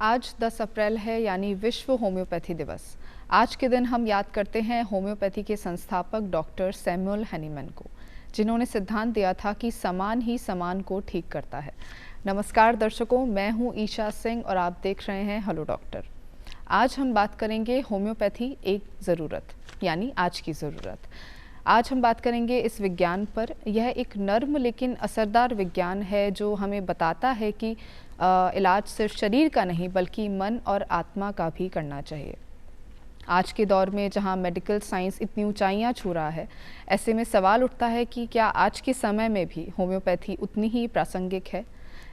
आज 10 अप्रैल है यानी विश्व होम्योपैथी दिवस। आज के दिन हम याद करते हैं होम्योपैथी के संस्थापक डॉक्टर सैमुअल हैनीमैन को, जिन्होंने सिद्धांत दिया था कि समान ही समान को ठीक करता है। नमस्कार दर्शकों, मैं हूं ईशा सिंह और आप देख रहे हैं हेलो डॉक्टर। आज हम बात करेंगे होम्योपैथी एक ज़रूरत यानी आज की ज़रूरत। आज हम बात करेंगे इस विज्ञान पर। यह एक नर्म लेकिन असरदार विज्ञान है जो हमें बताता है कि इलाज सिर्फ शरीर का नहीं बल्कि मन और आत्मा का भी करना चाहिए। आज के दौर में जहां मेडिकल साइंस इतनी ऊंचाइयां छू रहा है, ऐसे में सवाल उठता है कि क्या आज के समय में भी होम्योपैथी उतनी ही प्रासंगिक है।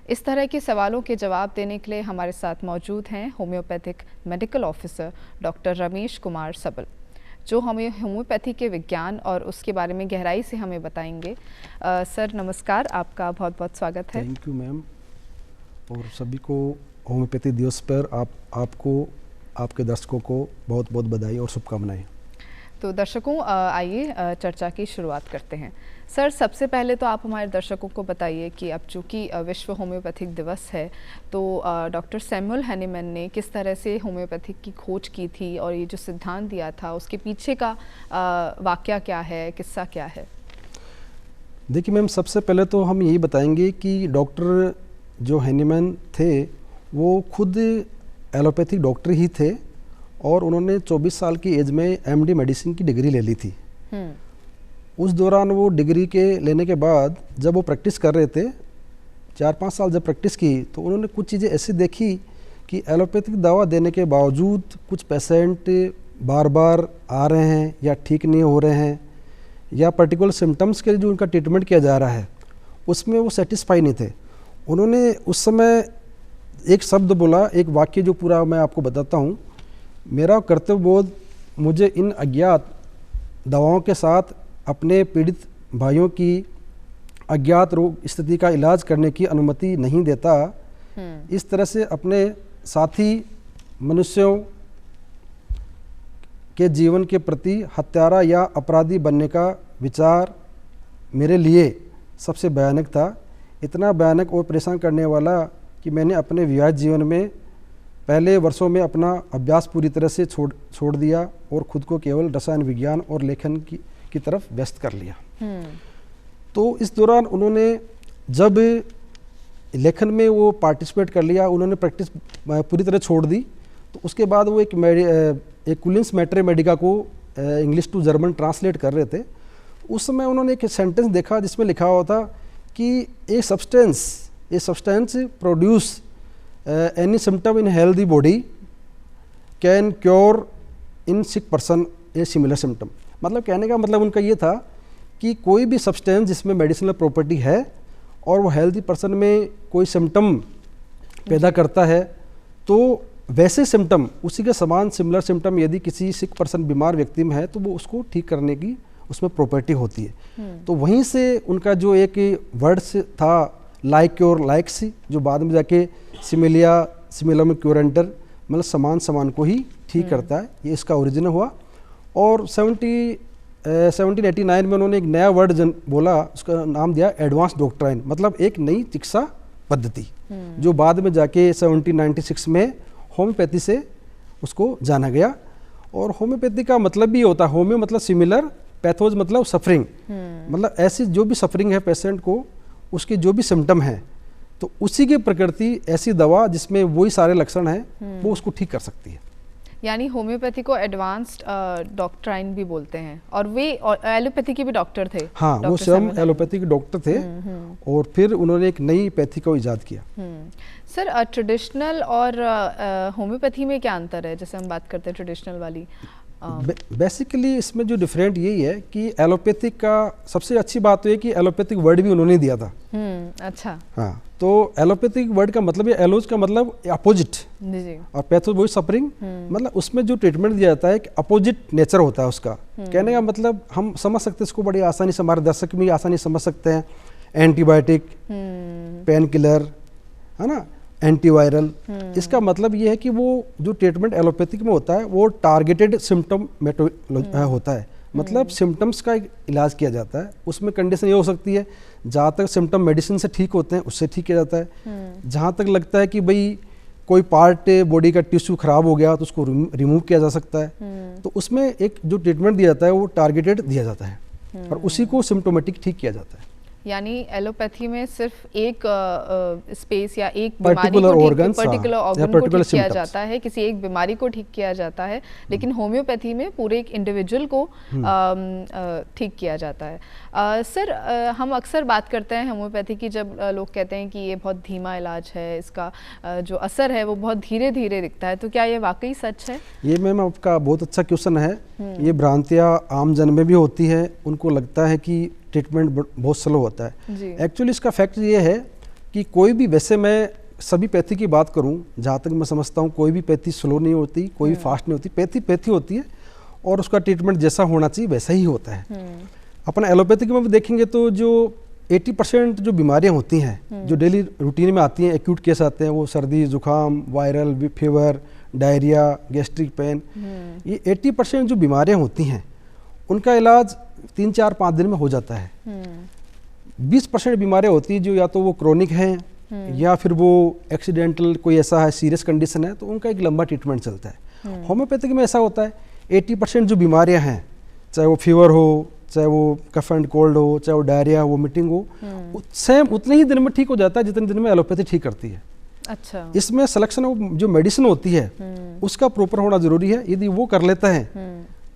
इस तरह के सवालों के जवाब देने के लिए हमारे साथ मौजूद हैं homeopathic medical officer doctor Ramesh Kumar सबल, जो हमें होम्योपैथी के विज्ञान और उसके बारे में गहराई से हमें बताएंगे। सर नमस्कार, आपका बहुत बहुत स्वागत है। थैंक यू मैम, और सभी को होम्योपैथी दिवस पर आपको आपके दर्शकों को बहुत बहुत बधाई और शुभकामनाएं। तो दर्शकों आइए चर्चा की शुरुआत करते हैं। सर सबसे पहले तो आप हमारे दर्शकों को बताइए कि अब चूँकि विश्व होम्योपैथिक दिवस है तो डॉक्टर सैमुअल हैनीमैन ने किस तरह से होम्योपैथिक की खोज की थी और ये जो सिद्धांत दिया था उसके पीछे का वाकया क्या है, किस्सा क्या है? देखिए मैम, सबसे पहले तो हम यही बताएंगे कि डॉक्टर जो हैनीमैन थे वो खुद एलोपैथिक डॉक्टर ही थे और उन्होंने 24 साल की एज में एमडी मेडिसिन की डिग्री ले ली थी। उस दौरान वो डिग्री के लेने के बाद जब वो प्रैक्टिस कर रहे थे, 4-5 साल जब प्रैक्टिस की, तो उन्होंने कुछ चीज़ें ऐसी देखी कि एलोपैथिक दवा देने के बावजूद कुछ पेशेंट बार बार आ रहे हैं या ठीक नहीं हो रहे हैं, या पर्टिकुलर सिम्टम्स के लिए जो उनका ट्रीटमेंट किया जा रहा है उसमें वो सेटिस्फाई नहीं थे। उन्होंने उस समय एक शब्द बोला, एक वाक्य जो पूरा मैं आपको बताता हूँ। मेरा कर्तव्य बोध मुझे इन अज्ञात दवाओं के साथ अपने पीड़ित भाइयों की अज्ञात रोग स्थिति का इलाज करने की अनुमति नहीं देता। इस तरह से अपने साथी मनुष्यों के जीवन के प्रति हत्यारा या अपराधी बनने का विचार मेरे लिए सबसे भयानक था। इतना भयानक और परेशान करने वाला कि मैंने अपने विवाहित जीवन में पहले वर्षों में अपना अभ्यास पूरी तरह से छोड़ दिया और खुद को केवल रसायन विज्ञान और लेखन की तरफ व्यस्त कर लिया। तो इस दौरान उन्होंने जब लेखन में वो पार्टिसिपेट कर लिया, उन्होंने प्रैक्टिस पूरी तरह छोड़ दी, तो उसके बाद वो एक कुलिंस मैट्रे मेडिका को इंग्लिश टू जर्मन ट्रांसलेट कर रहे थे। उस समय उन्होंने एक सेंटेंस देखा जिसमें लिखा हुआ था कि a substance produce any symptom in healthy body can cure in sick person a similar symptom. मतलब कहने का मतलब उनका ये था कि कोई भी सब्सटेंस जिसमें मेडिसिनल प्रॉपर्टी है और वो हेल्दी पर्सन में कोई सिम्टम पैदा करता है, तो वैसे सिम्टम उसी के समान सिमिलर सिम्टम यदि किसी सिक पर्सन बीमार व्यक्ति में है तो वो उसको ठीक करने की उसमें प्रॉपर्टी होती है। तो वहीं से उनका जो एक वर्ड्स था लाइक क्योर लाइक्स, जो बाद में जाके सिमिलम क्योरेंटर, मतलब समान को ही ठीक करता है, ये इसका ओरिजिन हुआ। और 1789 में उन्होंने एक नया वर्ड बोला, उसका नाम दिया एडवांस डॉक्ट्राइन, मतलब एक नई चिकित्सा पद्धति, जो बाद में जाके 1796 में होम्योपैथी से उसको जाना गया। और होम्योपैथी का मतलब भी होता है, होम्यो मतलब सिमिलर, पैथोज मतलब सफरिंग, मतलब ऐसी जो भी सफरिंग है पेशेंट को, उसके जो भी सिम्टम है, तो उसी की प्रकृति ऐसी दवा जिसमें वही सारे लक्षण हैं वो उसको ठीक कर सकती है। यानी होम्योपैथी को एडवांस्ड डॉक्ट्राइन भी बोलते हैं। और वे एलोपैथी के भी डॉक्टर थे। हाँ, वो स्वयं एलोपैथी के डॉक्टर थे और फिर उन्होंने एक नई पैथी को इजाद किया। सर ट्रेडिशनल और होम्योपैथी में क्या अंतर है? जैसे हम बात करते हैं ट्रेडिशनल वाली, बेसिकली इसमें जो डिफरेंट यही है कि एलोपैथिक का सबसे अच्छी बात तो है कि एलोपैथिक वर्ड भी उन्होंने दिया था। अच्छा। हाँ, तो एलोपैथिक वर्ड का मतलब, एलोज का मतलब अपोजिट और पैथो वही सफरिंग, मतलब उसमें जो ट्रीटमेंट दिया जाता है कि अपोजिट नेचर होता है उसका। कहने का मतलब हम समझ सकते हैं इसको बड़ी आसानी से, हमारे दर्शक भी आसानी समझ सकते हैं। एंटीबायोटिक, पेन किलर, है ना, एंटीवायरल, इसका मतलब ये है कि वो जो ट्रीटमेंट एलोपैथिक में होता है वो टारगेटेड सिम्टम होता है, मतलब सिम्टम्स का इलाज किया जाता है। उसमें कंडीशन ये हो सकती है, जहाँ तक सिम्टम मेडिसिन से ठीक होते हैं उससे ठीक किया जाता है। जहाँ तक लगता है कि भाई कोई पार्ट बॉडी का टिश्यू खराब हो गया तो उसको रिमूव किया जा सकता है। तो उसमें एक जो ट्रीटमेंट दिया जाता है वो टारगेटेड दिया जाता है और उसी को सिम्टोमेटिक ठीक किया जाता है। यानी एलोपैथी में सिर्फ एक स्पेस या एक बीमारी पर्टिकुलर को ऑर्गन पर्टिकुलर ऑर्गन को ठीक किया जाता है, किसी एक बीमारी को ठीक किया जाता है, लेकिन होम्योपैथी में पूरे एक इंडिविजुअल को ठीक किया जाता है। सर हम अक्सर बात करते हैं होम्योपैथी की, जब लोग कहते हैं कि ये बहुत धीमा इलाज है, इसका जो असर है वो बहुत धीरे धीरे दिखता है, तो क्या ये वाकई सच है? ये मैम आपका बहुत अच्छा क्वेश्चन है। ये भ्रांतियाँ आम जन में भी होती है, उनको लगता है कि ट्रीटमेंट बहुत स्लो होता है। एक्चुअली इसका फैक्ट ये है कि कोई भी, वैसे मैं सभी पैथी की बात करूं, जहाँ तक मैं समझता हूं कोई भी पैथी स्लो नहीं होती, कोई भी फास्ट नहीं होती, पैथी पैथी होती है और उसका ट्रीटमेंट जैसा होना चाहिए वैसा ही होता है। अपना एलोपैथिक में भी देखेंगे तो जो 80% जो बीमारियां होती हैं जो डेली रूटीन में आती हैं, एक्यूट केस आते हैं, वो सर्दी जुकाम, viral fever, diarrhoea, gastric pain, ये 80% जो बीमारियां होती हैं उनका इलाज 3-4-5 दिन में हो जाता है। 20% बीमारियां होती हैं जो या तो वो क्रोनिक हैं या फिर वो एक्सीडेंटल कोई ऐसा है, सीरियस कंडीशन है, तो उनका एक लंबा ट्रीटमेंट चलता है। होम्योपैथिक में ऐसा होता है 80% जो बीमारियां हैं, चाहे वो फीवर हो, चाहे वो कफ एंड कोल्ड हो, चाहे वो डायरिया, वोमिटिंग हो, सेम उतने ही दिन में ठीक हो जाता है जितने दिन में एलोपैथी ठीक करती है। अच्छा। इसमें सिलेक्शन ऑफ जो मेडिसिन होती है उसका प्रॉपर होना जरूरी है। यदि वो कर लेता है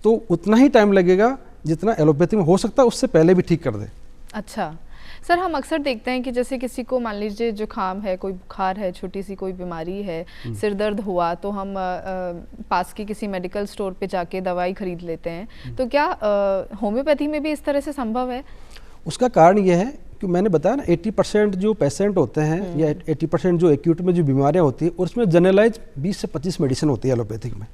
तो उतना ही टाइम लगेगा जितना एलोपैथी में हो सकता है, उससे पहले भी ठीक कर दे। अच्छा सर, हम अक्सर देखते हैं कि जैसे किसी को मान लीजिए जुकाम है, कोई बुखार है, छोटी सी कोई बीमारी है, सिर दर्द हुआ, तो हम पास के किसी मेडिकल स्टोर पे जाके दवाई खरीद लेते हैं, तो क्या होम्योपैथी में भी इस तरह से संभव है? उसका कारण ये है कि मैंने बताया ना 80% जो पेशेंट होते हैं या 80% जो एक्यूट में जो बीमारियां होती है उसमें जनरलाइज 20 से 25 मेडिसिन होती है एलोपैथिक में।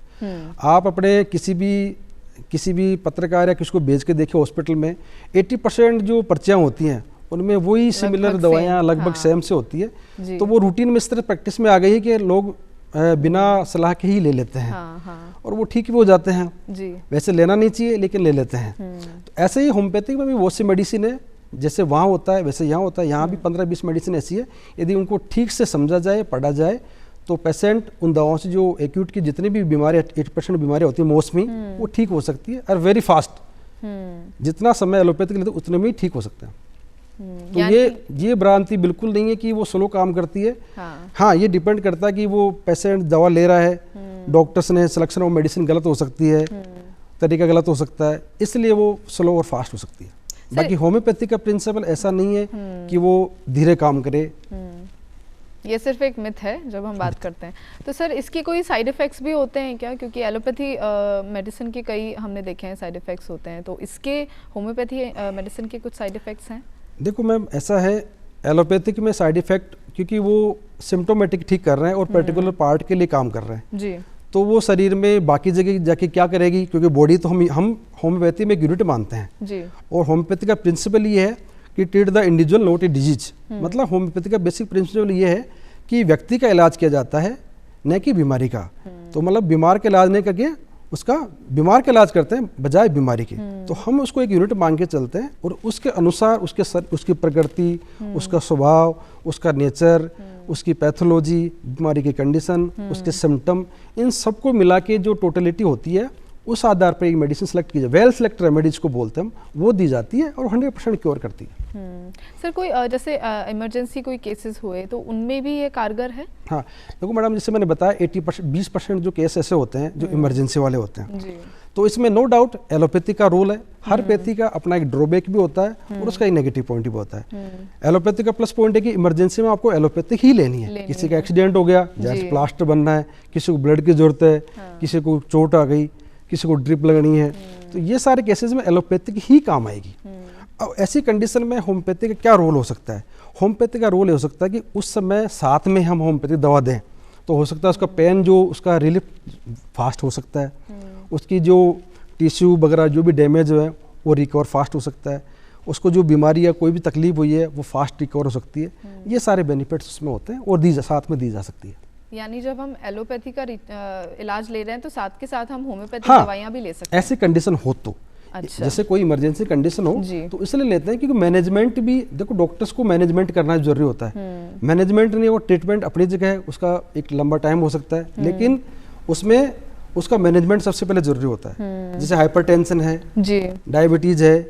आप अपने किसी भी पत्रकार या किसी को भेज के देखिए हॉस्पिटल में 80% जो पर्चियां होती हैं उनमें वही सिमिलर दवाइयाँ लगभग सेम से होती है। तो वो रूटीन में इस तरह प्रैक्टिस में आ गई है कि लोग बिना सलाह के ही ले लेते हैं। और वो ठीक भी हो जाते हैं जी। वैसे लेना नहीं चाहिए लेकिन ले लेते हैं। तो ऐसे ही होम्योपैथिक में भी बहुत सी मेडिसिन है, जैसे वहाँ होता है वैसे यहाँ होता है। यहाँ भी 15-20 मेडिसिन ऐसी है, यदि उनको ठीक से समझा जाए, पढ़ा जाए, तो पेशेंट उन दवाओं से जो एक्यूट की जितनी भी बीमारी 80% बीमारियाँ होती है मौसमी, वो ठीक हो सकती है और वेरी फास्ट। जितना समय एलोपैथिक लेते उतने में ही ठीक हो सकते हैं। तो ये भ्रांति बिल्कुल नहीं है कि वो स्लो काम करती है। हाँ, ये डिपेंड करता है कि वो पेशेंट दवा ले रहा है, डॉक्टर्स ने सिलेक्शन ऑफ मेडिसिन गलत हो सकती है, तरीका गलत हो सकता है, इसलिए वो स्लो और फास्ट हो सकती है। बाकी होम्योपैथी का प्रिंसिपल ऐसा नहीं है कि वो धीरे काम करे। ये सिर्फ एक मिथ है जब हम बात करते हैं। तो सर इसके कोई साइड इफ़ेक्ट्स भी होते हैं क्या? क्योंकि एलोपैथी मेडिसिन के कई हमने देखे हैं साइड इफ़ेक्ट्स होते हैं, तो इसके होम्योपैथी मेडिसिन के कुछ साइड इफ़ेक्ट्स हैं? देखो मैम, ऐसा है एलोपैथिक में साइड इफ़ेक्ट, क्योंकि वो सिम्टोमेटिक ठीक कर रहे हैं और पर्टिकुलर पार्ट के लिए काम कर रहे हैं जी, तो वो शरीर में बाकी जगह जाके क्या करेगी, क्योंकि बॉडी तो हम होम्योपैथी में एक यूनिट मानते हैं जी। और होम्योपैथी का प्रिंसिपल ये है कि treat the individual not a disease. मतलब होम्योपैथी का बेसिक प्रिंसिपल ये है कि व्यक्ति का इलाज किया जाता है, न कि बीमारी का। तो मतलब बीमार का इलाज नहीं करके उसका बीमार का इलाज करते हैं बजाय बीमारी के। तो हम उसको एक यूनिट मान के चलते हैं और उसके अनुसार उसकी प्रकृति, उसका स्वभाव, उसका नेचर, उसकी पैथोलॉजी, बीमारी की कंडीशन, उसके सिम्टम, इन सबको मिला के जो टोटलिटी होती है उस आधार पर एक मेडिसिन सेलेक्ट की जाए। वेल सेलेक्ट रेमेडीज को बोलते हैं हम, वो दी जाती है और 100% क्योर करती है। सर कोई जैसे इमरजेंसी कोई केसेस हुए तो उनमें भी ये कारगर है? हाँ देखो मैडम, जैसे मैंने बताया 80% 20% जो केस ऐसे होते हैं जो इमरजेंसी वाले होते हैं जी। तो इसमें नो डाउट एलोपैथी का रोल है। हर पैथी का अपना एक ड्रॉबैक भी होता है और उसका एक नेगेटिव पॉइंट भी होता है। एलोपैथी का प्लस पॉइंट है कि इमरजेंसी में आपको एलोपैथिक ही लेनी है। किसी का एक्सीडेंट हो गया, जैसे प्लास्टर बनना है, किसी को ब्लड की जरूरत है, किसी को चोट आ गई, किसी को ड्रिप लगनी है, तो ये सारे केसेस में एलोपैथिक ही काम आएगी। अब ऐसी कंडीशन में होम्योपैथी का क्या रोल हो सकता है? होम्योपैथी का रोल हो सकता है कि उस समय साथ में हम होम्योपैथी दवा दें, तो हो सकता है उसका पेन जो उसका रिलीफ फास्ट हो सकता है, उसकी जो टिश्यू वगैरह जो भी डैमेज है वो रिकवर फास्ट हो सकता है, उसको जो बीमारी या कोई भी तकलीफ हुई है वो फास्ट रिकवर हो सकती है। ये सारे बेनिफिट्स उसमें होते हैं और साथ में दी जा सकती है। यानी जब हम एलोपैथी का इलाज ले रहे हैं तो साथ के साथ हम होम्योपैथिक दवाइयाँ भी ले सकते हैं। ऐसी कंडीशन हो तो अच्छा। जैसे कोई इमरजेंसी कंडीशन हो जी। तो इसलिए लेते हैं, क्योंकि मैनेजमेंट भी देखो, डॉक्टर्स को मैनेजमेंट करना जरूरी होता है। मैनेजमेंट नहीं, वो ट्रीटमेंट अपनी जगह है, उसका एक लंबा टाइम हो सकता है, लेकिन उसमें उसका मैनेजमेंट सबसे पहले जरूरी होता है। जैसे हाइपरटेंशन है जी, डायबिटीज है,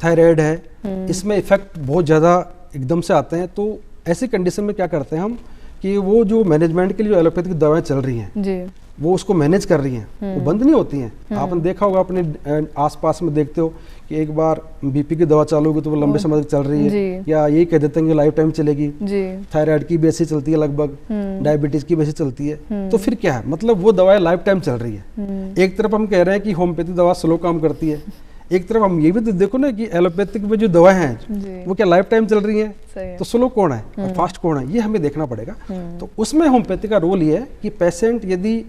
थायराइड है, इसमें इफेक्ट बहुत ज़्यादा एकदम से आते हैं। तो ऐसी कंडीशन में क्या करते हैं हम कि वो जो मैनेजमेंट के लिए जो एलोपैथिक दवाएं चल रही हैं जी, वो उसको मैनेज कर रही हैं, वो बंद नहीं होती हैं। आपने देखा होगा अपने आसपास में, देखते हो कि एक बार बीपी की दवा चालू होगी तो वो लंबे समय तक चल रही है, या यही कह देते हैं कि लाइफ टाइम चलेगी। थायराइड की भी ऐसी चलती है लगभग, डायबिटीज की भी ऐसी चलती है। तो फिर क्या है, मतलब वो दवाएं लाइफ टाइम चल रही है। एक तरफ हम कह रहे हैं कि होम्योपैथी दवा स्लो काम करती है, एक तरफ हम ये भी तो देखो ना कि एलोपैथिक में जो दवाएं हैं वो क्या लाइफ टाइम चल रही हैं, तो स्लो कौन है और फास्ट कौन है, ये हमें देखना पड़ेगा। तो उसमें होम्योपैथी का रोल ये है कि पेशेंट यदि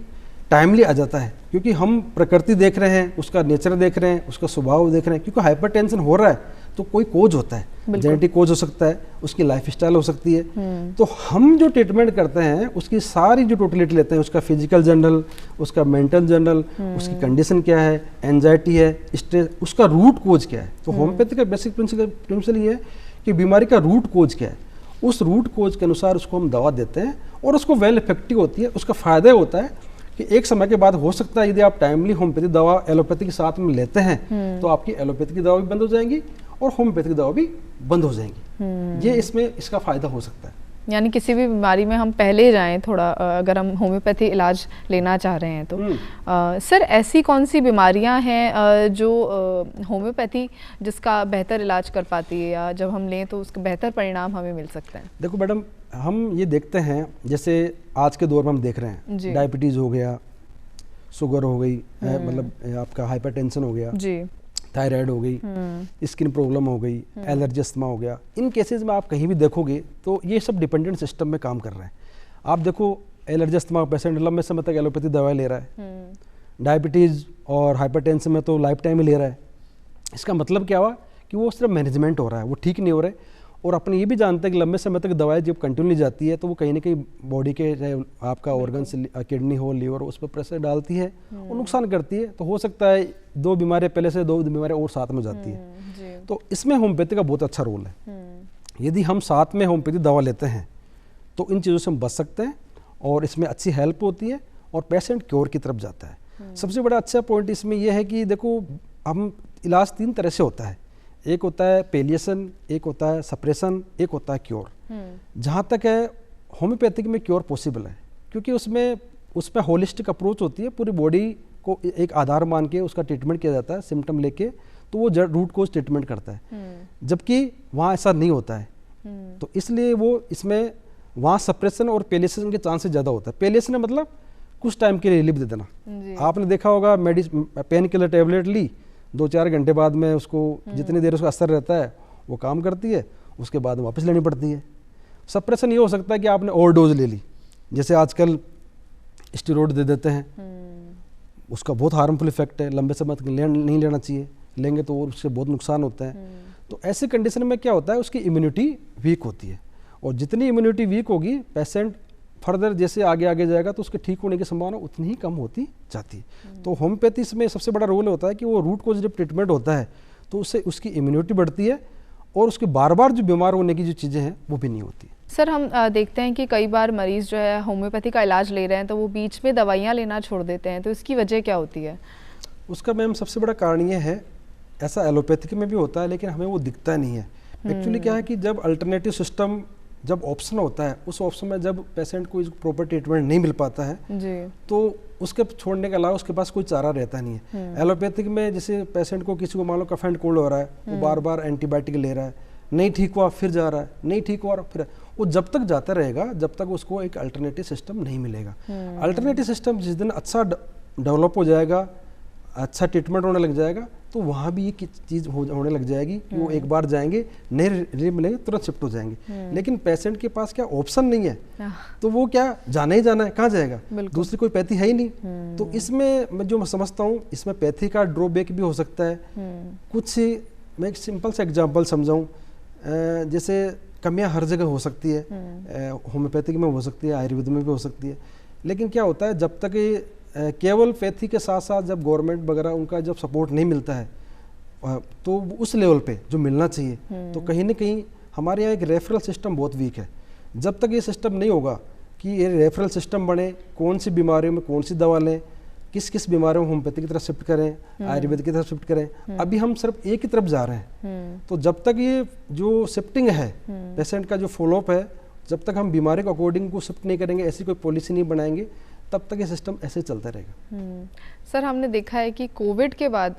टाइमली आ जाता है, क्योंकि हम प्रकृति देख रहे हैं, उसका नेचर देख रहे हैं, उसका स्वभाव देख रहे हैं, क्योंकि हाइपरटेंशन हो रहा है तो कोई कोज होता है, जेनेटिक कोज हो सकता है, उसकी लाइफस्टाइल हो सकती है। तो हम जो ट्रीटमेंट करते हैं उसकी सारी जो टोटलिटी लेते हैं, उसका फिजिकल जनरल, उसका मेंटल जनरल, उसकी कंडीशन क्या है, एंजाइटी है, स्ट्रेस, उसका रूट कोज क्या है। तो होम्योपैथी का बेसिक प्रिंसिपल ये है कि बीमारी का रूट कोज क्या है, उस रूट कोज के अनुसार उसको हम दवा देते हैं और उसको वेल इफेक्टिव होती है। उसका फायदा होता है कि एक समय के बाद हो सकता है यदि आप टाइमली होम्योपैथी दवा एलोपैथी के साथ में लेते हैं तो आपकी एलोपैथी की दवा भी बंद हो जाएंगी और होम्योपैथी की दवा भी बंद हो जाएंगी। ये इसमें इसका फायदा हो सकता है। यानी किसी भी बीमारी में हम पहले जाएं थोड़ा, अगर हम होम्योपैथी इलाज लेना चाह रहे हैं तो सर ऐसी कौन सी बीमारियां हैं जो होम्योपैथी जिसका बेहतर इलाज कर पाती है, या जब हम लें तो उसका बेहतर परिणाम हमें मिल सकता है? देखो मैडम, हम ये देखते हैं जैसे आज के दौर में हम देख रहे हैं डायबिटीज़ हो गया, शुगर हो गई, मतलब आपका हाइपरटेंशन हो गया जी, थायराइड हो गई, स्किन प्रॉब्लम हो गई, एलर्जी अस्थमा हो गया। इन केसेस में आप कहीं भी देखोगे तो ये सब डिपेंडेंट सिस्टम में काम कर रहे हैं। आप देखो एलर्जी अस्थमा का पेशेंट लंबे समय तक एलोपैथी दवाई ले रहा है, डायबिटीज़ और हाइपरटेंशन में तो लाइफ टाइम ही ले रहा है। इसका मतलब क्या हुआ कि वो सिर्फ मैनेजमेंट हो रहा है, वो ठीक नहीं हो रहा है। और अपने ये भी जानते हैं कि लंबे समय तक दवाई जब कंटिन्यू जाती है तो वो कहीं ना कहीं बॉडी के, चाहे आपका ऑर्गन्स, किडनी हो, लीवर, उस पर प्रेशर डालती है और नुकसान करती है। तो हो सकता है दो बीमारियां पहले से दो बीमारियां और साथ में जाती है। तो इसमें होम्योपैथी का बहुत अच्छा रोल है। यदि हम साथ में होम्योपैथी दवा लेते हैं तो इन चीज़ों से हम बच सकते हैं और इसमें अच्छी हेल्प होती है और पेशेंट क्योर की तरफ जाता है। सबसे बड़ा अच्छा पॉइंट इसमें यह है कि देखो, हम इलाज 3 तरह से होता है। एक होता है पेलिएशन, एक होता है सप्रेशन, एक होता है क्योर। जहाँ तक है होम्योपैथिक में क्योर पॉसिबल है, क्योंकि उसमें होलिस्टिक अप्रोच होती है, पूरी बॉडी को एक आधार मान के उसका ट्रीटमेंट किया जाता है, सिम्टम लेके, तो वो रूट कोज ट्रीटमेंट करता है। जबकि वहाँ ऐसा नहीं होता है, तो इसलिए वो इसमें वहाँ सप्रेशन और पेलिएशन के चांसेस ज़्यादा होता है। पेलिएशन मतलब कुछ टाइम के लिए रिलीफ दे देना। आपने देखा होगा पेन किलर टेबलेट ली, 2-4 घंटे बाद में उसको जितनी देर उसका असर रहता है वो काम करती है, उसके बाद वापस लेनी पड़ती है। सप्रेशन ये हो सकता है कि आपने ओवरडोज ले ली, जैसे आजकल स्टेरॉइड दे देते हैं, उसका बहुत हार्मफुल इफेक्ट है, लंबे समय तक नहीं लेना चाहिए, लेंगे तो उससे बहुत नुकसान होता है। तो ऐसी कंडीशन में क्या होता है, उसकी इम्यूनिटी वीक होती है, और जितनी इम्यूनिटी वीक होगी पेशेंट फर्दर जैसे आगे आगे जाएगा तो उसके ठीक होने की संभावना उतनी ही कम होती जाती है। तो होम्योपैथी में सबसे बड़ा रोल होता है कि वो रूट कोज जब ट्रीटमेंट होता है तो उससे उसकी इम्यूनिटी बढ़ती है और उसके बार बार जो बीमार होने की जो चीज़ें हैं वो भी नहीं होती। सर हम देखते हैं कि कई बार मरीज़ जो है होम्योपैथी का इलाज ले रहे हैं तो वो बीच में दवाइयाँ लेना छोड़ देते हैं, तो इसकी वजह क्या होती है? उसका मैम सबसे बड़ा कारण ये है, ऐसा एलोपैथिक में भी होता है लेकिन हमें वो दिखता नहीं है। एक्चुअली क्या है कि जब अल्टरनेटिव सिस्टम, जब ऑप्शन होता है, उस ऑप्शन में जब पेशेंट को प्रॉपर ट्रीटमेंट नहीं मिल पाता है जी, तो उसके छोड़ने के अलावा उसके पास कोई चारा रहता नहीं है। एलोपैथिक में जैसे पेशेंट को, किसी को मान लो कफ एंड कोल्ड हो रहा है, वो बार बार एंटीबायोटिक ले रहा है, नहीं ठीक हुआ फिर जा रहा है, नहीं ठीक हुआ फिर, वो जब तक जाता रहेगा जब तक उसको एक अल्टरनेटिव सिस्टम नहीं मिलेगा। अल्टरनेटिव सिस्टम जिस दिन अच्छा डेवलप हो जाएगा, अच्छा ट्रीटमेंट होने लग जाएगा, तो वहाँ भी ये चीज़ होने लग जाएगी कि वो एक बार जाएंगे, नहीं रिलीफ मिलेंगे, तुरंत शिफ्ट हो जाएंगे। लेकिन पेशेंट के पास क्या ऑप्शन नहीं है, तो वो क्या जाना ही जाना है, कहाँ जाएगा, दूसरी कोई पैथी है ही नहीं। तो इसमें मैं जो समझता हूँ, इसमें पैथी का ड्रॉबैक भी हो सकता है। कुछ मैं एक सिंपल सा एग्जाम्पल समझाऊँ, जैसे कमियाँ हर जगह हो सकती है, होम्योपैथिक में हो सकती है, आयुर्वेद में भी हो सकती है, लेकिन क्या होता है जब तक केवल पैथी के साथ साथ जब गवर्नमेंट वगैरह उनका जब सपोर्ट नहीं मिलता है तो उस लेवल पे जो मिलना चाहिए। तो कहीं ना कहीं हमारे यहाँ एक रेफरल सिस्टम बहुत वीक है। जब तक ये सिस्टम नहीं होगा कि ये रेफरल सिस्टम बने, कौन सी बीमारियों में कौन सी दवा लें, किस किस बीमारियों में होम्योपैथी की तरफ शिफ्ट करें, आयुर्वेद की तरफ शिफ्ट करें, अभी हम सिर्फ एक की तरफ जा रहे हैं। तो जब तक ये जो शिफ्टिंग है, पेशेंट का जो फॉलोअप है, जब तक हम बीमारी को अकॉर्डिंग को शिफ्ट नहीं करेंगे, ऐसी कोई पॉलिसी नहीं बनाएंगे, तब तक ये सिस्टम ऐसे चलता रहेगा। सर, हमने देखा है कि कोविड के बाद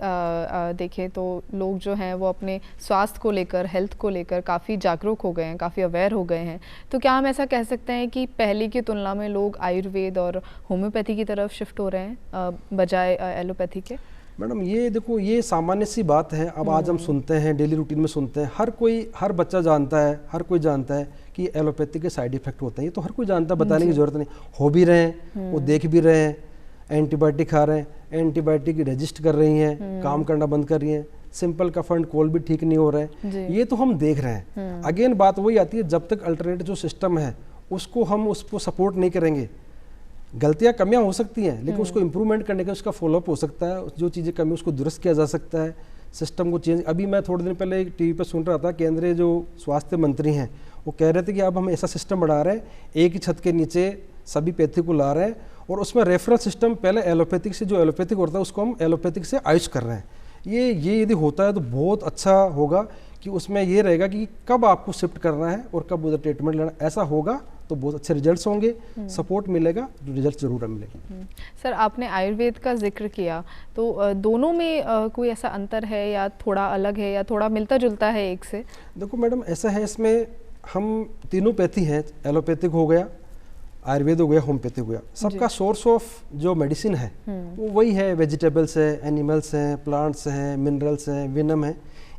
देखें तो लोग जो हैं वो अपने स्वास्थ्य को लेकर, हेल्थ को लेकर काफ़ी जागरूक हो गए हैं, काफ़ी अवेयर हो गए हैं। तो क्या हम ऐसा कह सकते हैं कि पहले की तुलना में लोग आयुर्वेद और होम्योपैथी की तरफ शिफ्ट हो रहे हैं बजाय एलोपैथी के? मैडम ये देखो, ये सामान्य सी बात है। अब आज हम सुनते हैं, डेली रूटीन में सुनते हैं, हर बच्चा जानता है, हर कोई जानता है कि एलोपैथी के साइड इफेक्ट होते हैं। ये तो हर कोई जानता है, बताने की जरूरत नहीं। हो भी रहे हैं, वो देख भी रहे हैं, एंटीबायोटिक खा रहे हैं, एंटीबायोटिक रेजिस्ट कर रही हैं, काम करना बंद कर रही हैं, सिंपल कफ एंड कोल्ड भी ठीक नहीं हो रहे हैं, ये तो हम देख रहे हैं। अगेन बात वही आती है, जब तक अल्टरनेटिव जो सिस्टम है उसको सपोर्ट नहीं करेंगे, गलतियां कमियां हो सकती हैं, लेकिन उसको इम्प्रूवमेंट करने का उसका फॉलोअप हो सकता है, जो चीज़ें कमी उसको दुरुस्त किया जा सकता है, सिस्टम को चेंज। अभी मैं थोड़े दिन पहले एक टीवी पर सुन रहा था, केंद्रीय जो स्वास्थ्य मंत्री हैं वो कह रहे थे कि अब हम ऐसा सिस्टम बढ़ा रहे हैं, एक ही छत के नीचे सभी पैथी को ला रहे हैं, और उसमें रेफरल सिस्टम पहले एलोपैथिक से, जो एलोपैथिक होता है उसको हम एलोपैथिक से आयुष कर रहे हैं। ये यदि होता है तो बहुत अच्छा होगा, कि उसमें ये रहेगा कि कब आपको शिफ्ट करना है और कब उधर ट्रीटमेंट लेना। ऐसा होगा तो बहुत अच्छे रिजल्ट्स होंगे, सपोर्ट मिलेगा, रिजल्ट जरूर मिलेगा। सर, आपने आयुर्वेद का जिक्र किया, तो दोनों में कोई ऐसा अंतर है या थोड़ा अलग है या थोड़ा मिलता जुलता है एक से? देखो मैडम, ऐसा है, इसमें हम तीनों पैथी हैं, एलोपैथिक हो गया, आयुर्वेद हो गया, होम्योपैथी हो गया। सबका सोर्स ऑफ जो मेडिसिन है वो वही है, वेजिटेबल्स है, एनिमल्स हैं, प्लांट्स हैं, मिनरल्स हैं, विनम है,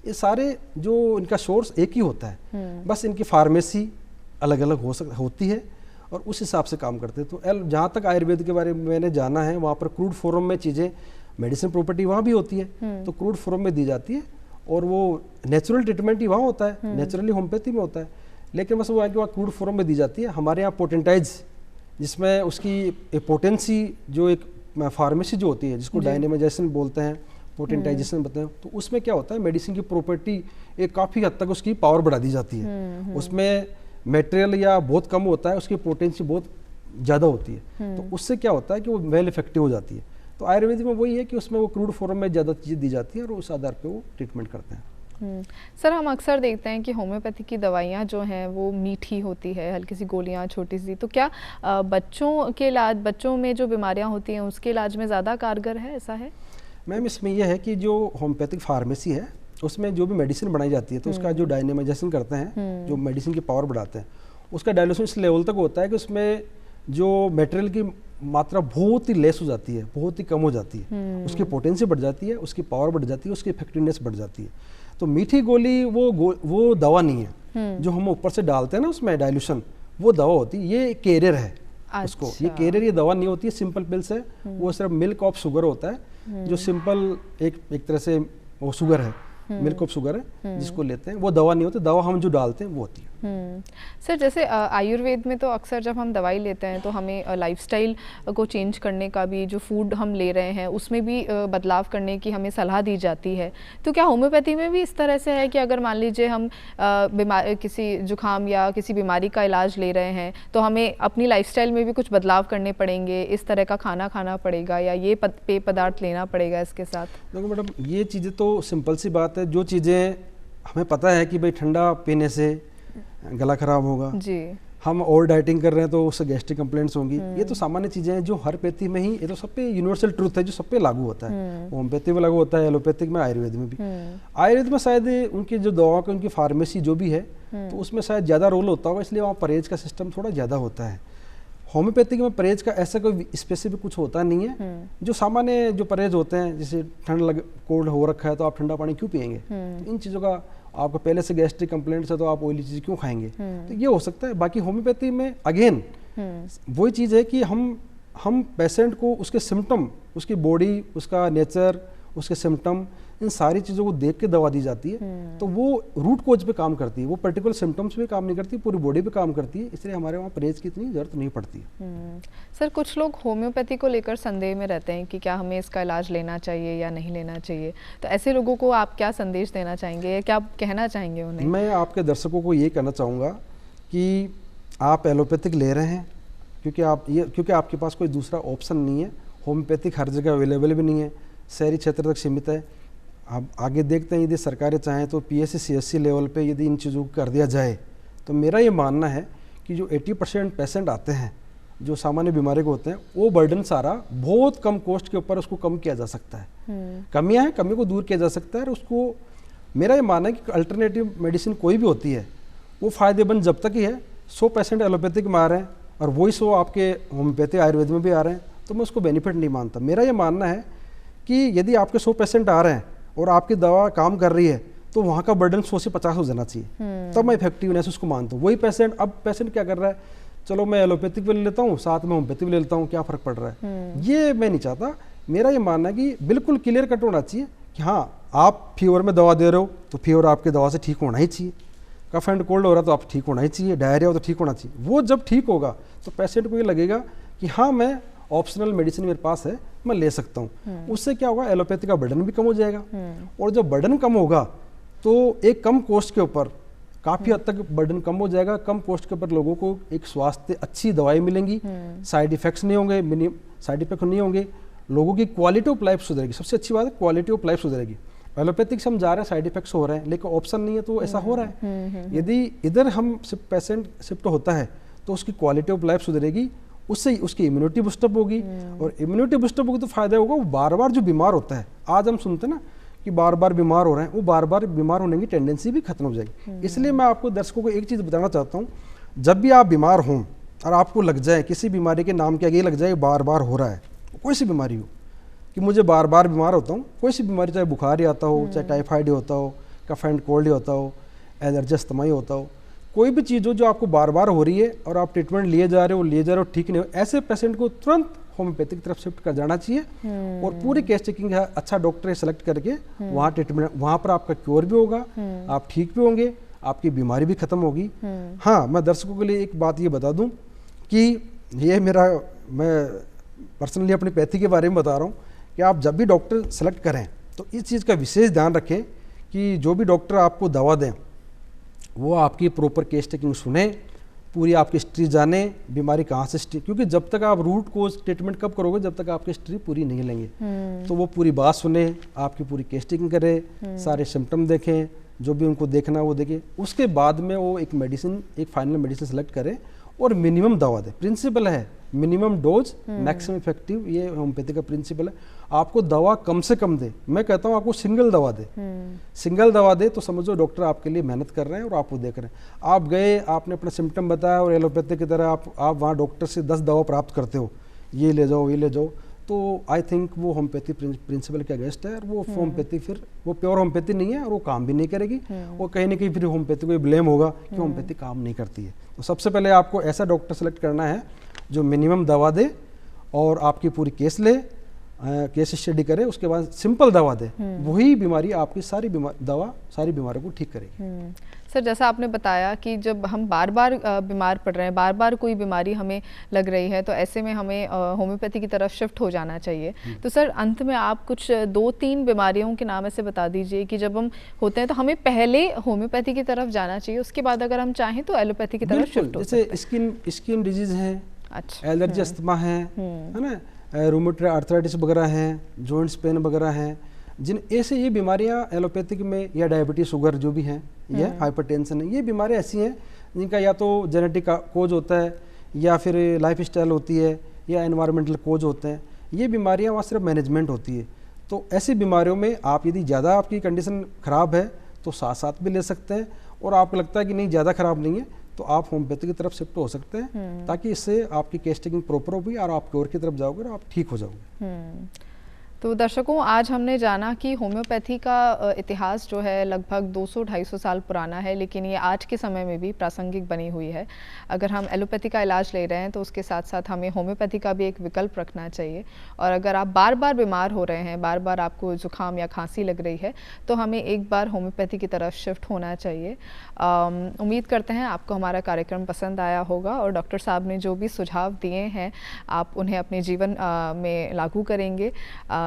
ये सारे जो इनका सोर्स एक ही होता है, बस इनकी फार्मेसी अलग अलग होती है और उस हिसाब से काम करते हैं। तो जहाँ तक आयुर्वेद के बारे में मैंने जाना है, वहाँ पर क्रूड फॉर्म में चीज़ें, मेडिसिन प्रॉपर्टी वहाँ भी होती है, तो क्रूड फॉर्म में दी जाती है, और वो नेचुरल ट्रीटमेंट ही वहाँ होता है, नेचुरली होम्योपैथी में होता है, लेकिन बस वो है कि वहाँ क्रूड फॉर्म में दी जाती है। हमारे यहाँ पोटेंटाइज, जिसमें उसकी पोटेंसी, जो एक फार्मेसी जो होती है, जिसको डायनेमाइजेशन बोलते हैं, पोटेंटाइजेशन बताएं, तो उसमें क्या होता है, मेडिसिन की प्रॉपर्टी एक काफ़ी हद तक उसकी पावर बढ़ा दी जाती है। उसमें मटेरियल या बहुत कम होता है, उसकी पोटेंसी बहुत ज़्यादा होती है, तो उससे क्या होता है कि वो वेल इफेक्टिव हो जाती है। तो आयुर्वेद में वही है कि उसमें वो क्रूड फॉर्म में ज़्यादा चीज़ें दी जाती है और उस आधार पे वो ट्रीटमेंट करते हैं। सर, हम अक्सर देखते हैं कि होम्योपैथी की दवाइयाँ जो हैं वो मीठी होती है, हल्की सी गोलियाँ, छोटी सी, तो क्या बच्चों के इलाज, बच्चों में जो बीमारियाँ होती हैं उसके इलाज में ज़्यादा कारगर है, ऐसा है? मैम, इसमें यह है कि जो होम्योपैथिक फार्मेसी है उसमें जो भी मेडिसिन बनाई जाती है, तो उसका जो डायनेमाइजेशन करते हैं, जो मेडिसिन की पावर बढ़ाते हैं, उसका डायल्यूशन इस लेवल तक होता है कि उसमें जो मटेरियल की मात्रा बहुत ही लेस हो जाती है, बहुत ही कम हो जाती है, उसकी पोटेंसी बढ़ जाती है, उसकी पावर बढ़ जाती है, उसकी इफेक्टिवनेस बढ़ जाती है। तो मीठी गोली वो दवा नहीं है, जो हम ऊपर से डालते हैं ना उसमें डायल्यूशन, वो दवा होती है, ये कैरियर है। उसको ये कैरियर, ये दवा नहीं होती है, सिंपल पिल्स है, वो सिर्फ मिल्क ऑफ शुगर होता है, जो सिंपल एक तरह से वो शुगर है, मिल्क ऑफ शुगर है, जिसको लेते हैं, वो दवा नहीं होती, दवा हम जो डालते हैं वो होती है। सर, जैसे आयुर्वेद में तो अक्सर जब हम दवाई लेते हैं तो हमें लाइफस्टाइल को चेंज करने का भी, जो फूड हम ले रहे हैं उसमें भी बदलाव करने की हमें सलाह दी जाती है। तो क्या होम्योपैथी में भी इस तरह से है कि अगर मान लीजिए हम किसी जुकाम या किसी बीमारी का इलाज ले रहे हैं तो हमें अपनी लाइफस्टाइल में भी कुछ बदलाव करने पड़ेंगे, इस तरह का खाना खाना पड़ेगा या ये पेय पदार्थ लेना पड़ेगा इसके साथ? देखो मैडम, ये चीज़ें तो सिंपल सी बात है, जो चीज़ें हमें पता है कि भाई ठंडा पीने से गला खराब होगा जी, हम ओवर डाइटिंग कर रहे हैं तो उससे गैस्ट्रिक कंप्लेंट्स होंगी, ये तो सामान्य चीज़ें हैं जो हर पैथी में ही, ये तो सब पे यूनिवर्सल ट्रूथ है जो सब पे लागू होता है। होम्योपैथी में लागू होता है, एलोपैथिक में, आयुर्वेद में भी। आयुर्वेद में शायद उनकी जो दवा की उनकी फार्मेसी जो भी है, तो उसमें शायद ज़्यादा रोल होता होगा, इसलिए वहाँ परहेज का सिस्टम थोड़ा ज़्यादा होता है। होम्योपैथिक में परहेज का ऐसा कोई स्पेसिफिक कुछ होता नहीं है, जो सामान्य जो परहेज होते हैं, जैसे ठंड कोल्ड हो रखा है तो आप ठंडा पानी क्यों पियेंगे, तो इन चीज़ों का, आपको पहले से गैस्ट्रिक कंप्लेंट्स है तो आप ऑयली चीज़ क्यों खाएंगे, तो ये हो सकता है। बाकी होम्योपैथी में अगेन वही चीज़ है कि हम पेशेंट को उसके सिम्टम, उसकी बॉडी, उसका नेचर, उसके सिम्टम इन सारी चीज़ों को देख के दवा दी जाती है। तो वो रूट कोज पे काम करती है, वो पर्टिकुलर सिम्टम्स पे काम नहीं करती, पूरी बॉडी पे काम करती है। इसलिए हमारे वहाँ परहेज की इतनी जरूरत नहीं पड़ती है। सर, कुछ लोग होम्योपैथी को लेकर संदेह में रहते हैं कि क्या हमें इसका इलाज लेना चाहिए या नहीं लेना चाहिए, तो ऐसे लोगों को आप क्या संदेश देना चाहेंगे या क्या कहना चाहेंगे उन्हें? मैं आपके दर्शकों को ये कहना चाहूँगा कि आप एलोपैथिक ले रहे हैं क्योंकि आपके पास कोई दूसरा ऑप्शन नहीं है। होम्योपैथिक हर जगह अवेलेबल भी नहीं है, शहरी क्षेत्र तक सीमित है। आप आगे देखते हैं यदि सरकारें चाहें तो PSC CSC लेवल पे यदि इन चीज़ों को कर दिया जाए तो मेरा ये मानना है कि जो 80% पेशेंट आते हैं जो सामान्य बीमारी को होते हैं, वो बर्डन सारा बहुत कम कॉस्ट के ऊपर उसको कम किया जा सकता है। कमियां हैं, कमी को दूर किया जा सकता है। और उसको मेरा ये मानना है कि अल्टरनेटिव मेडिसिन कोई भी होती है वो फ़ायदेमंद जब तक ही है। 100% एलोपैथिक में आ रहे हैं और वही 100 आपके होम्योपैथी आयुर्वेद में भी आ रहे हैं, तो मैं उसको बेनिफिट नहीं मानता। मेरा ये मानना है कि यदि आपके 100 पेशेंट आ रहे हैं और आपकी दवा काम कर रही है तो वहाँ का बर्डन 100 से 50 हो जाना चाहिए, तब मैं इफेक्टिवनेस उसको मानता हूँ। वही पेशेंट क्या कर रहा है, चलो मैं एलोपैथिक भी ले लेता हूँ, साथ में होम्योपैथी भी ले लेता हूँ, क्या फ़र्क पड़ रहा है, ये मैं नहीं चाहता। मेरा ये मानना है कि बिल्कुल क्लियर कट होना चाहिए कि हाँ, आप फीवर में दवा दे रहे हो तो फीवर आपकी दवा से ठीक होना ही चाहिए। कफ एंड कोल्ड हो रहा तो आप ठीक होना ही चाहिए, डायरिया हो तो ठीक होना चाहिए। वो जब ठीक होगा तो पेशेंट को ये लगेगा कि हाँ, मैं ऑप्शनल मेडिसिन मेरे पास है, मैं ले सकता हूँ। उससे क्या होगा, एलोपैथी का बर्डन भी कम हो जाएगा। और जब बर्डन कम होगा तो एक कम कॉस्ट के ऊपर काफ़ी हद तक बर्डन कम हो जाएगा। कम कॉस्ट के ऊपर लोगों को एक स्वास्थ्य अच्छी दवाई मिलेंगी, साइड इफेक्ट्स नहीं होंगे, साइड इफेक्ट नहीं होंगे, लोगों की क्वालिटी ऑफ लाइफ सुधरेगी। सबसे अच्छी बात है क्वालिटी ऑफ लाइफ सुधरेगी। एलोपैथिक से हम जा रहे हैं, साइड इफेक्ट्स हो रहे हैं, लेकिन ऑप्शन नहीं है तो ऐसा हो रहा है। यदि इधर हम पेशेंट शिफ्ट होता है तो उसकी क्वालिटी ऑफ लाइफ सुधरेगी, उससे उसकी इम्यूनिटी बूस्टअप होगी, और इम्यूनिटी बूस्टअप होगी तो फायदा होगा। वो बार बार जो बीमार होता है, आज हम सुनते हैं ना कि बार बार बीमार हो रहे हैं, वो बार बार बीमार होने की टेंडेंसी भी खत्म हो जाएगी। इसलिए मैं आपको दर्शकों को एक चीज़ बताना चाहता हूँ, जब भी आप बीमार हों और आपको लग जाए किसी बीमारी के नाम के आगे लग जाए बार बार हो रहा है, कोई सी बीमारी हो कि मुझे बार बार बीमार होता हूँ, कोई सी बीमारी, चाहे बुखार ही आता हो, चाहे टाइफाइड ही होता हो, कफ एंड कोल्ड ही होता हो, एलर्जी अस्थमा ही होता हो, कोई भी चीज़ हो जो आपको बार बार हो रही है और आप ट्रीटमेंट लिए जा रहे हो ठीक नहीं हो, ऐसे पेशेंट को तुरंत होम्योपैथिक तरफ शिफ्ट कर जाना चाहिए। और पूरी केस टेकिंग है, अच्छा डॉक्टर सेलेक्ट करके वहाँ ट्रीटमेंट, वहाँ पर आपका क्योर भी होगा, आप ठीक भी होंगे, आपकी बीमारी भी खत्म होगी। हाँ, मैं दर्शकों के लिए एक बात ये बता दूं कि ये मैं पर्सनली अपनी पैथी के बारे में बता रहा हूँ कि आप जब भी डॉक्टर सेलेक्ट करें तो इस चीज़ का विशेष ध्यान रखें कि जो भी डॉक्टर आपको दवा दें वो आपकी प्रॉपर केस टेकिंग सुने, पूरी आपकी हिस्ट्री जाने, बीमारी कहाँ से क्योंकि जब तक आप रूट कोज ट्रीटमेंट कब करोगे, जब तक आपकी हिस्ट्री पूरी नहीं लेंगे। तो वो पूरी बात सुने, आपकी पूरी केस टेकिंग करे, सारे सिम्टम देखें, जो भी उनको देखना है वो देखें, उसके बाद में वो एक फाइनल मेडिसिन सेलेक्ट करें और मिनिमम दवा दे। प्रिंसिपल है मिनिमम डोज मैक्सिमम इफेक्टिव, ये होम्योपैथी का प्रिंसिपल है। आपको दवा कम से कम दे, मैं कहता हूँ आपको सिंगल दवा दे। सिंगल दवा दे तो समझो डॉक्टर आपके लिए मेहनत कर रहे हैं और आप वो देख रहे हैं। आप गए, आपने अपना सिम्टम बताया और एलोपैथी की तरह आप वहाँ डॉक्टर से 10 दवा प्राप्त करते हो, ये ले जाओ, ये ले जाओ, तो आई थिंक वो होम्योपैथी प्रिंसिपल के अगेंस्ट है। और वो होम्योपैथी फिर वो प्योर होम्योपैथी नहीं है और वो काम भी नहीं करेगी। और कहीं ना कहीं फिर होम्योपैथी को ब्लेम होगा कि होम्योपैथी काम नहीं करती है। तो सबसे पहले आपको ऐसा डॉक्टर सेलेक्ट करना है जो मिनिमम दवा दे और आपकी पूरी केस ले, केस स्टडी करे, उसके बाद सिंपल दवा दे, वही बीमारी आपकी सारी बीमारियों को ठीक करेगी। सर, जैसा आपने बताया कि जब हम बार बार बीमार पड़ रहे हैं, बार बार कोई बीमारी हमें लग रही है, तो ऐसे में हमें होम्योपैथी की तरफ शिफ्ट हो जाना चाहिए। तो सर, अंत में आप कुछ 2-3 बीमारियों के नाम ऐसे बता दीजिए कि जब हम होते हैं तो हमें पहले होम्योपैथी की तरफ जाना चाहिए, उसके बाद अगर हम चाहें तो एलोपैथी की तरफ शिफ्ट हो सकते हैं। जैसे स्किन डिजीज है, अच्छा, एलर्जी अस्थमा है ना, रूमेटॉइड आर्थराइटिस वगैरह हैं, जॉइंट्स पेन वगैरह हैं, जिन ऐसे ये बीमारियां एलोपैथिक में, या डायबिटीज, शुगर जो भी हैं, या हाइपरटेंशन है, ये बीमारियां ऐसी हैं जिनका या तो जेनेटिक कोज होता है या फिर लाइफ स्टाइल होती है या एनवायरमेंटल कोज होते हैं। ये बीमारियां वहाँ सिर्फ मैनेजमेंट होती है। तो ऐसी बीमारियों में आप यदि ज़्यादा आपकी कंडीशन ख़राब है तो साथ साथ भी ले सकते हैं, और आपको लगता है कि नहीं ज़्यादा ख़राब नहीं है तो आप होम्योपैथी की तरफ शिफ्ट हो सकते हैं, ताकि इससे आपकी केस टेकिंग प्रॉपर होगी और आप क्योर की तरफ जाओगे और आप ठीक हो जाओगे। तो दर्शकों, आज हमने जाना कि होम्योपैथी का इतिहास जो है लगभग 200-250 साल पुराना है, लेकिन ये आज के समय में भी प्रासंगिक बनी हुई है। अगर हम एलोपैथी का इलाज ले रहे हैं तो उसके साथ साथ हमें होम्योपैथी का भी एक विकल्प रखना चाहिए। और अगर आप बार बार बीमार हो रहे हैं, बार बार आपको जुकाम या खांसी लग रही है, तो हमें एक बार होम्योपैथी की तरफ शिफ्ट होना चाहिए। उम्मीद करते हैं आपको हमारा कार्यक्रम पसंद आया होगा और डॉक्टर साहब ने जो भी सुझाव दिए हैं आप उन्हें अपने जीवन में लागू करेंगे।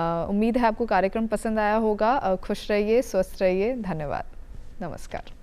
उम्मीद है आपको कार्यक्रम पसंद आया होगा। खुश रहिए, स्वस्थ रहिए। धन्यवाद। नमस्कार।